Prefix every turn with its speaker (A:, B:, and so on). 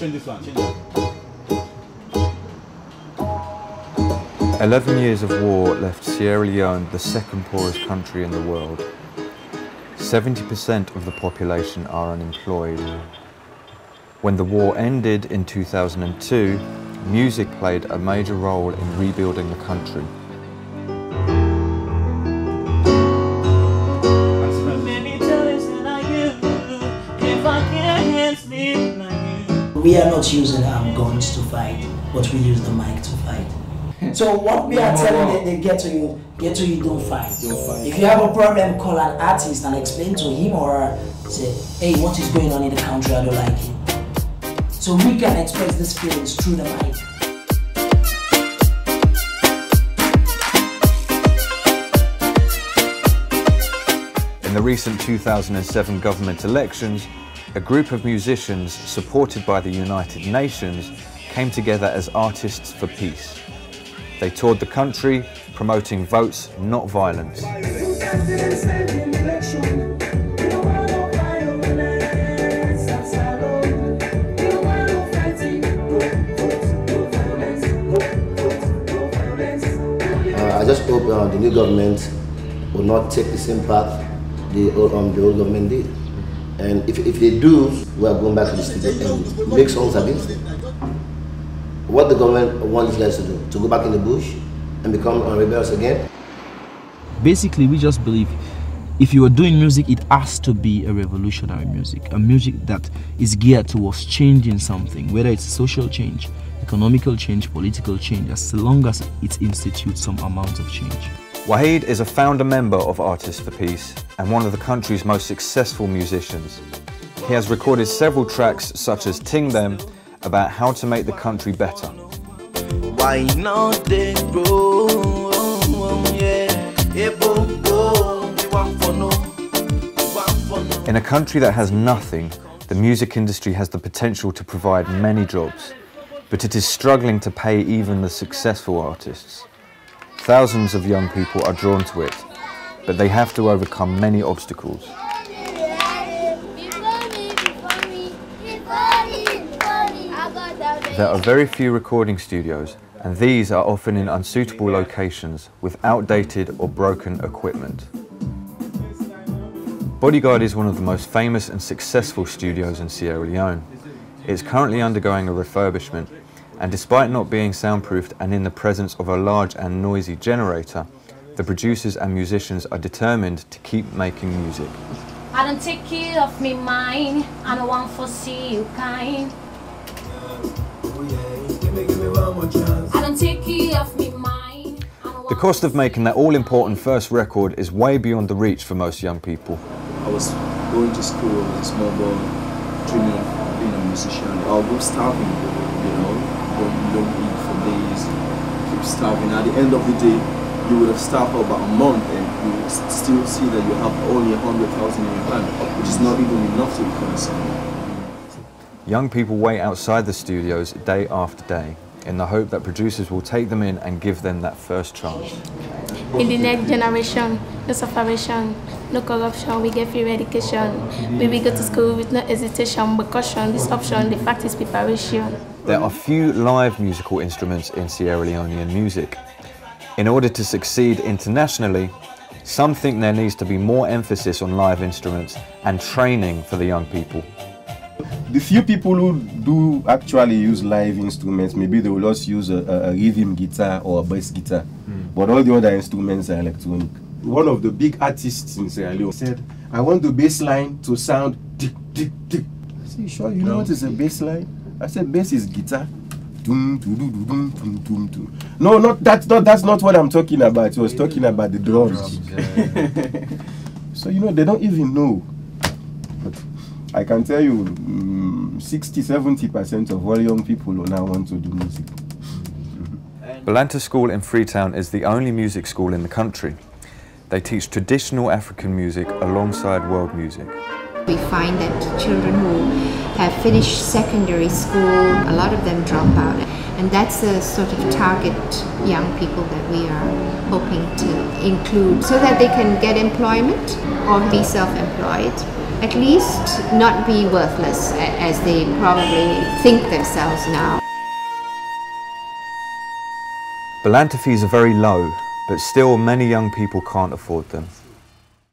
A: Change this one, change that.
B: 11 years of war left Sierra Leone the second poorest country in the world. 70% of the population are unemployed. When the war ended in 2002, music played a major role in rebuilding the country.
C: We are not using guns to fight, but we use the mic to fight. So what we are telling the ghetto you don't fight. If you have a problem, call an artist and explain to him or her, say, hey, what is going on in the country, I don't like it. So we can express these feelings through the mic.
B: In the recent 2007 government elections, a group of musicians supported by the United Nations came together as Artists for Peace. They toured the country, promoting votes, not violence.
D: I just hope the new government will not take the same path the old government did. And if they do, we are going back to the studio and make songs against it. What the government wants these guys to do? To go back in the bush and become rebels again?
E: Basically, we just believe if you are doing music, it has to be a revolutionary music. A music that is geared towards changing something, whether it's social change, economical change, political change, as long as it institutes some amount of change.
B: Wahid is a founder member of Artists for Peace and one of the country's most successful musicians. He has recorded several tracks such as Ting Them about how to make the country better.
F: Why not they grow?
B: In a country that has nothing, the music industry has the potential to provide many jobs, but it is struggling to pay even the successful artists. Thousands of young people are drawn to it, but they have to overcome many obstacles. There are very few recording studios, and these are often in unsuitable locations with outdated or broken equipment. Bodyguard is one of the most famous and successful studios in Sierra Leone. It's currently undergoing a refurbishment, and despite not being soundproofed and in the presence of a large and noisy generator, the producers and musicians are determined to keep making music.
G: I don't take care of me mind, I don't want to see you kind. I don't take care of me mind.
B: The cost of making that all-important first record is way beyond the reach for most young people.
H: I was going to school as a small boy, dreaming of being a musician. I'll go starving, you know, you don't eat for days, keep starving. At the end of the day, you would have starved for about a month and you would still see that you have only 100,000 in your hand, which is not even enough to become a singer.
B: Young people wait outside the studios day after day in the hope that producers will take them in and give them that first chance.
I: In the next generation, no separation, no corruption, we get free education. We go to school with no hesitation, but caution, this option, the fact is preparation.
B: There are few live musical instruments in Sierra Leonean music. In order to succeed internationally, some think there needs to be more emphasis on live instruments and training for the young people.
J: The few people who do actually use live instruments, maybe they will also use a rhythm guitar or a bass guitar, but all the other instruments are electronic. One of the big artists in Sierra Leone said, I want the bass line to sound tick, tick, tick. I said, sure, you know what is a bass line? I said, bass is guitar. No, that's not what I'm talking about. I was talking about the drums. So, you know, they don't even know. But I can tell you, 60–70% of all young people now want to do music.
B: Balanta School in Freetown is the only music school in the country. They teach traditional African music alongside world music.
K: We find that children who have finished secondary school, a lot of them drop out. And that's the sort of target young people that we are hoping to include so that they can get employment or be self-employed at least not be worthless as they probably think themselves now.
B: Balanta fees are very low, but still many young people can't afford them.